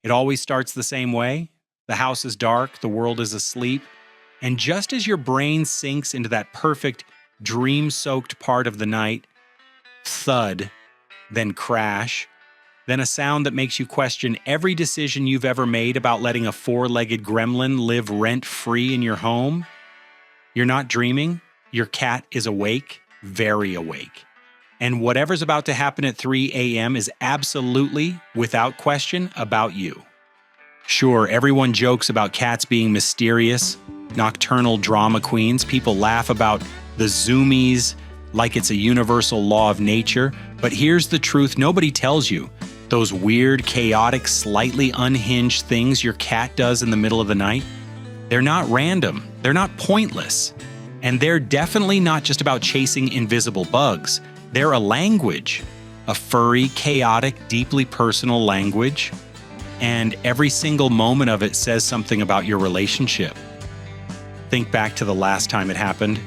It always starts the same way. The house is dark, the world is asleep, and just as your brain sinks into that perfect, dream-soaked part of the night, thud, then crash, then a sound that makes you question every decision you've ever made about letting a four-legged gremlin live rent-free in your home. You're not dreaming. Your cat is awake, very awake. And whatever's about to happen at 3 a.m. is absolutely, without question, about you. Sure, everyone jokes about cats being mysterious, nocturnal drama queens. People laugh about the zoomies like it's a universal law of nature. But here's the truth nobody tells you. Those weird, chaotic, slightly unhinged things your cat does in the middle of the night, they're not random. They're not pointless. And they're definitely not just about chasing invisible bugs. They're a language, a furry, chaotic, deeply personal language. And every single moment of it says something about your relationship. Think back to the last time it happened.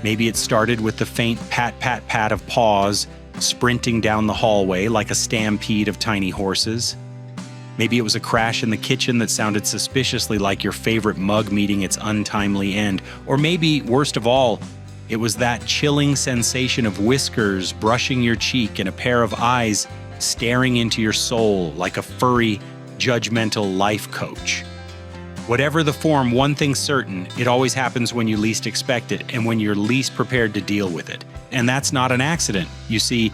Maybe it started with the faint pat, pat, pat of paws sprinting down the hallway like a stampede of tiny horses. Maybe it was a crash in the kitchen that sounded suspiciously like your favorite mug meeting its untimely end. Or maybe, worst of all, it was that chilling sensation of whiskers brushing your cheek and a pair of eyes staring into your soul like a furry, judgmental life coach. Whatever the form, one thing's certain, it always happens when you least expect it and when you're least prepared to deal with it. And that's not an accident. You see,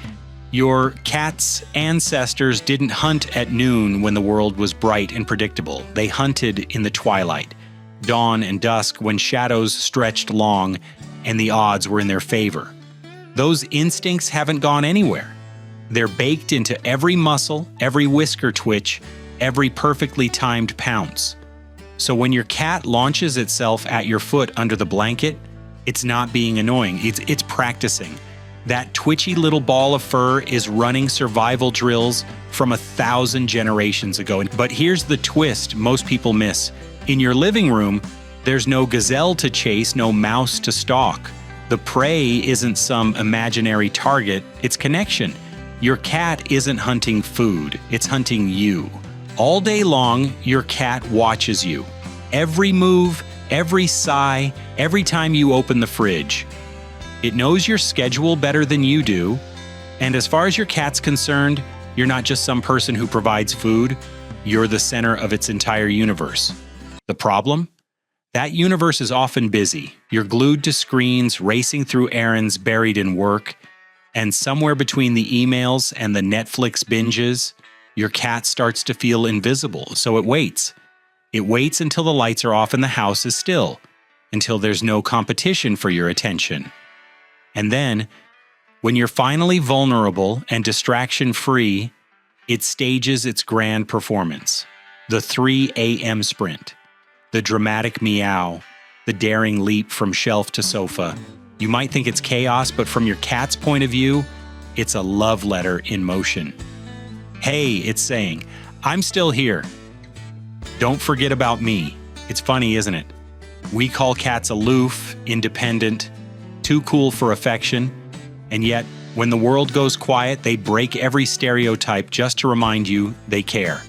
your cat's ancestors didn't hunt at noon when the world was bright and predictable. They hunted in the twilight, dawn and dusk, when shadows stretched long and the odds were in their favor. Those instincts haven't gone anywhere. They're baked into every muscle, every whisker twitch, every perfectly timed pounce. So when your cat launches itself at your foot under the blanket, it's not being annoying, it's practicing. That twitchy little ball of fur is running survival drills from 1,000 generations ago. But here's the twist most people miss. In your living room, there's no gazelle to chase, no mouse to stalk. The prey isn't some imaginary target, it's connection. Your cat isn't hunting food, it's hunting you. All day long, your cat watches you. Every move, every sigh, every time you open the fridge. It knows your schedule better than you do. And as far as your cat's concerned, you're not just some person who provides food, you're the center of its entire universe. The problem? That universe is often busy. You're glued to screens, racing through errands, buried in work. And somewhere between the emails and the Netflix binges, your cat starts to feel invisible, so it waits. It waits until the lights are off and the house is still, until there's no competition for your attention. And then, when you're finally vulnerable and distraction-free, it stages its grand performance. The 3 a.m. sprint, the dramatic meow, the daring leap from shelf to sofa. You might think it's chaos, but from your cat's point of view, it's a love letter in motion. Hey, it's saying, I'm still here. Don't forget about me. It's funny, isn't it? We call cats aloof, independent, too cool for affection, and yet, when the world goes quiet, they break every stereotype just to remind you they care.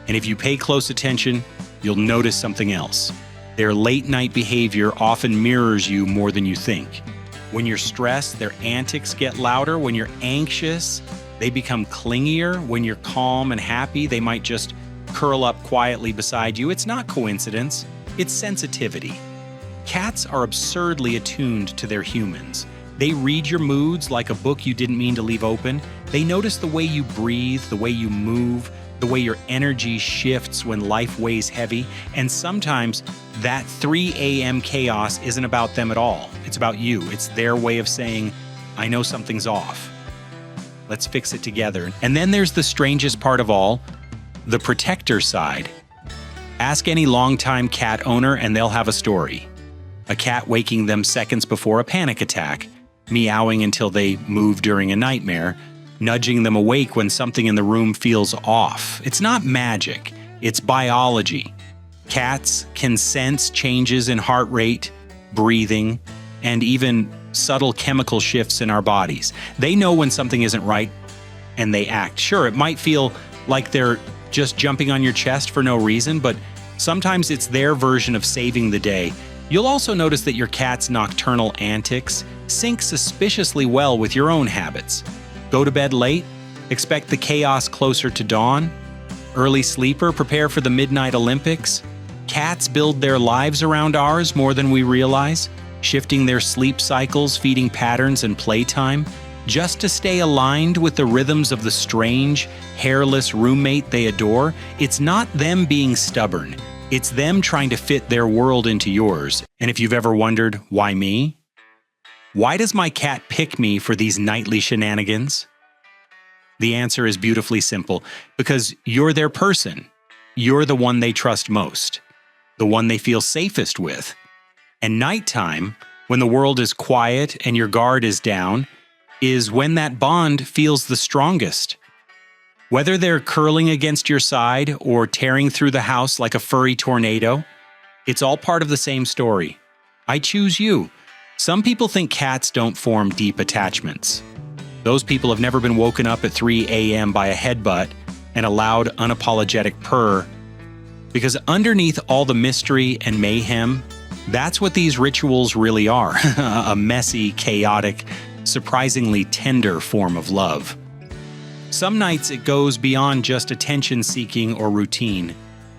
And if you pay close attention, you'll notice something else. Their late-night behavior often mirrors you more than you think. When you're stressed, their antics get louder. When you're anxious, they become clingier. When you're calm and happy, they might just curl up quietly beside you. It's not coincidence, it's sensitivity. Cats are absurdly attuned to their humans. They read your moods like a book you didn't mean to leave open. They notice the way you breathe, the way you move, the way your energy shifts when life weighs heavy. And sometimes that 3 a.m. chaos isn't about them at all. It's about you. It's their way of saying, I know something's off. Let's fix it together. And then there's the strangest part of all, the protector side. Ask any longtime cat owner and they'll have a story. A cat waking them seconds before a panic attack, meowing until they move during a nightmare, nudging them awake when something in the room feels off. It's not magic, it's biology. Cats can sense changes in heart rate, breathing, and even subtle chemical shifts in our bodies. They know when something isn't right, and they act. Sure, it might feel like they're just jumping on your chest for no reason, but sometimes it's their version of saving the day. You'll also notice that your cat's nocturnal antics sync suspiciously well with your own habits. Go to bed late? Expect the chaos closer to dawn? Early sleeper? Prepare for the Midnight Olympics? Cats build their lives around ours more than we realize, shifting their sleep cycles, feeding patterns, and playtime, just to stay aligned with the rhythms of the strange, hairless roommate they adore. It's not them being stubborn. It's them trying to fit their world into yours. And if you've ever wondered, why me? Why does my cat pick me for these nightly shenanigans? The answer is beautifully simple. Because you're their person. You're the one they trust most. The one they feel safest with. And nighttime, when the world is quiet and your guard is down, is when that bond feels the strongest. Whether they're curling against your side or tearing through the house like a furry tornado, it's all part of the same story. I choose you. Some people think cats don't form deep attachments. Those people have never been woken up at 3 a.m. by a headbutt and a loud, unapologetic purr. Because underneath all the mystery and mayhem, that's what these rituals really are. A messy, chaotic, surprisingly tender form of love. Some nights it goes beyond just attention-seeking or routine.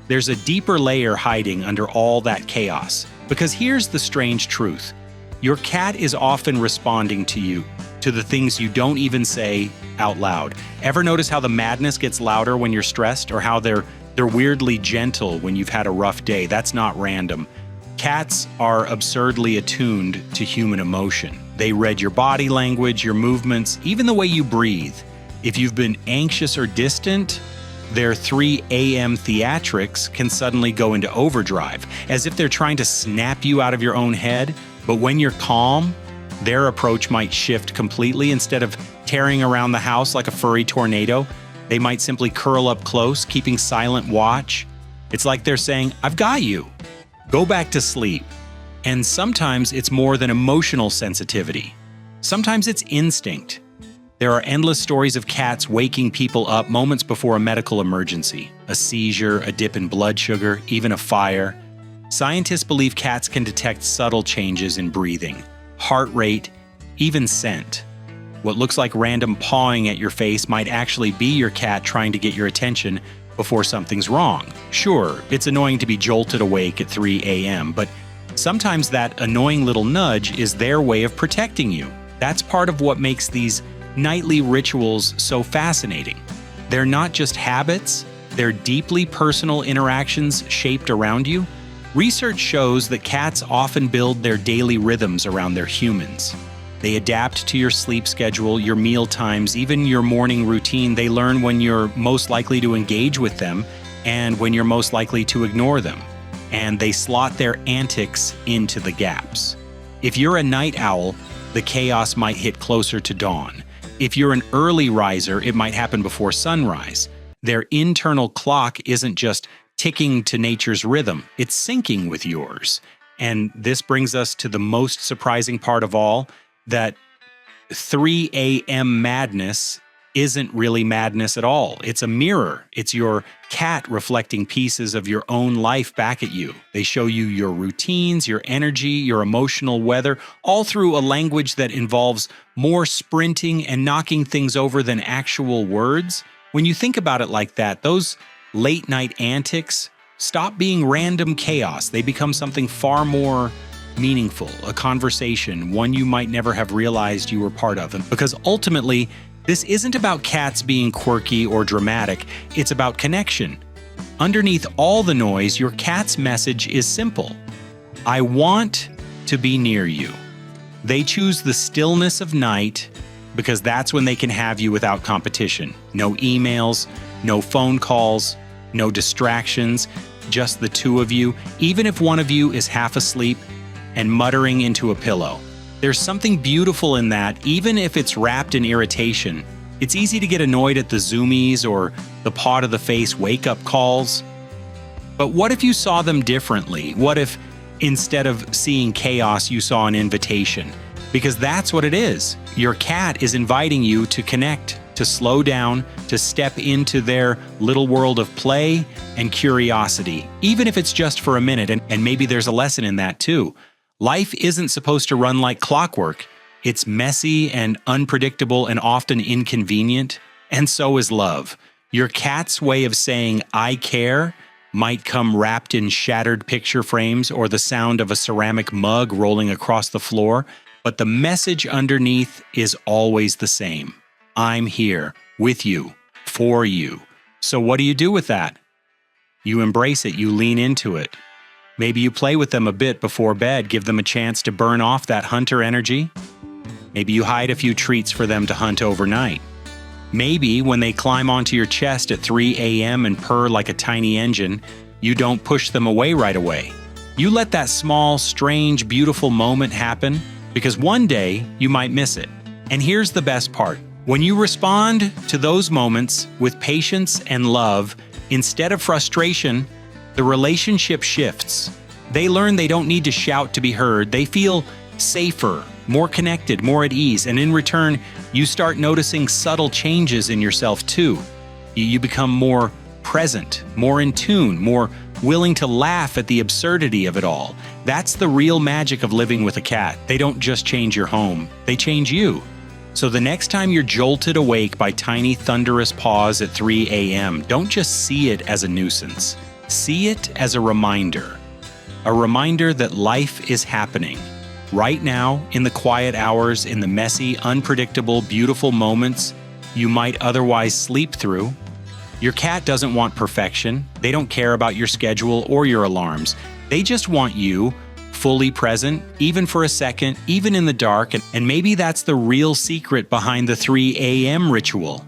There's a deeper layer hiding under all that chaos. Because here's the strange truth. Your cat is often responding to you, to the things you don't even say out loud. Ever notice how the madness gets louder when you're stressed, or how they're weirdly gentle when you've had a rough day? That's not random. Cats are absurdly attuned to human emotion. They read your body language, your movements, even the way you breathe. If you've been anxious or distant, their 3 a.m. theatrics can suddenly go into overdrive, as if they're trying to snap you out of your own head. But when you're calm, their approach might shift completely. Instead of tearing around the house like a furry tornado, they might simply curl up close, keeping silent watch. It's like they're saying, "I've got you. Go back to sleep." And sometimes it's more than emotional sensitivity. Sometimes it's instinct. There are endless stories of cats waking people up moments before a medical emergency, a seizure, a dip in blood sugar, even a fire. Scientists believe cats can detect subtle changes in breathing, heart rate, even scent. What looks like random pawing at your face might actually be your cat trying to get your attention before something's wrong. Sure, it's annoying to be jolted awake at 3 a.m., but sometimes that annoying little nudge is their way of protecting you. That's part of what makes these nightly rituals so fascinating. They're not just habits, they're deeply personal interactions shaped around you. Research shows that cats often build their daily rhythms around their humans. They adapt to your sleep schedule, your meal times, even your morning routine. They learn when you're most likely to engage with them and when you're most likely to ignore them. And they slot their antics into the gaps. If you're a night owl, the chaos might hit closer to dawn. If you're an early riser, it might happen before sunrise. Their internal clock isn't just ticking to nature's rhythm, it's syncing with yours. And this brings us to the most surprising part of all, that 3 a.m. madness isn't really madness at all. It's a mirror. It's your cat reflecting pieces of your own life back at you. They show you your routines, your energy, your emotional weather, all through a language that involves more sprinting and knocking things over than actual words. When you think about it like that, those late night antics stop being random chaos. They become something far more meaningful, a conversation, one you might never have realized you were part of. And because ultimately, this isn't about cats being quirky or dramatic, it's about connection. Underneath all the noise, your cat's message is simple. I want to be near you. They choose the stillness of night because that's when they can have you without competition. No emails, no phone calls, no distractions, just the two of you, even if one of you is half asleep and muttering into a pillow. There's something beautiful in that, even if it's wrapped in irritation. It's easy to get annoyed at the zoomies or the paw to the face wake-up calls. But what if you saw them differently? What if instead of seeing chaos, you saw an invitation? Because that's what it is. Your cat is inviting you to connect, to slow down, to step into their little world of play and curiosity, even if it's just for a minute, and maybe there's a lesson in that too. Life isn't supposed to run like clockwork. It's messy and unpredictable and often inconvenient, and so is love. Your cat's way of saying, "I care," might come wrapped in shattered picture frames or the sound of a ceramic mug rolling across the floor, but the message underneath is always the same. I'm here, with you, for you. So what do you do with that? You embrace it, you lean into it. Maybe you play with them a bit before bed, give them a chance to burn off that hunter energy. Maybe you hide a few treats for them to hunt overnight. Maybe when they climb onto your chest at 3 a.m. and purr like a tiny engine, you don't push them away right away. You let that small, strange, beautiful moment happen, because one day you might miss it. And here's the best part. When you respond to those moments with patience and love, instead of frustration, the relationship shifts. They learn they don't need to shout to be heard. They feel safer, more connected, more at ease, and in return, you start noticing subtle changes in yourself too. You become more present, more in tune, more willing to laugh at the absurdity of it all. That's the real magic of living with a cat. They don't just change your home, they change you. So the next time you're jolted awake by tiny thunderous paws at 3 a.m., don't just see it as a nuisance. See it as a reminder that life is happening. Right now, in the quiet hours, in the messy, unpredictable, beautiful moments you might otherwise sleep through. Your cat doesn't want perfection. They don't care about your schedule or your alarms. They just want you fully present, even for a second, even in the dark. And maybe that's the real secret behind the 3 a.m. ritual.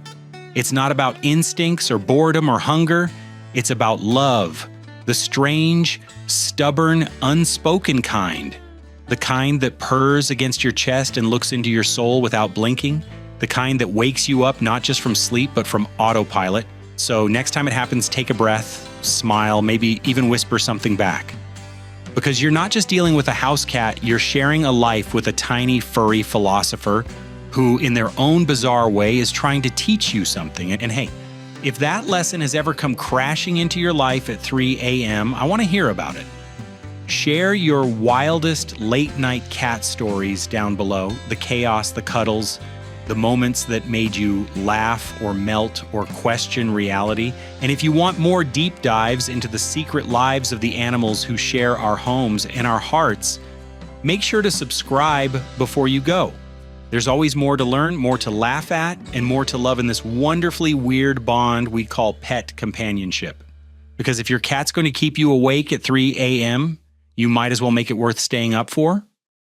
It's not about instincts or boredom or hunger. It's about love, the strange, stubborn, unspoken kind. The kind that purrs against your chest and looks into your soul without blinking. The kind that wakes you up not just from sleep, but from autopilot. So next time it happens, take a breath, smile, maybe even whisper something back. Because you're not just dealing with a house cat, you're sharing a life with a tiny, furry philosopher who, in their own bizarre way, is trying to teach you something. And hey, if that lesson has ever come crashing into your life at 3 a.m., I want to hear about it. Share your wildest late-night cat stories down below, the chaos, the cuddles, the moments that made you laugh or melt or question reality. And if you want more deep dives into the secret lives of the animals who share our homes and our hearts, make sure to subscribe before you go. There's always more to learn, more to laugh at, and more to love in this wonderfully weird bond we call pet companionship. Because if your cat's going to keep you awake at 3 a.m., you might as well make it worth staying up for.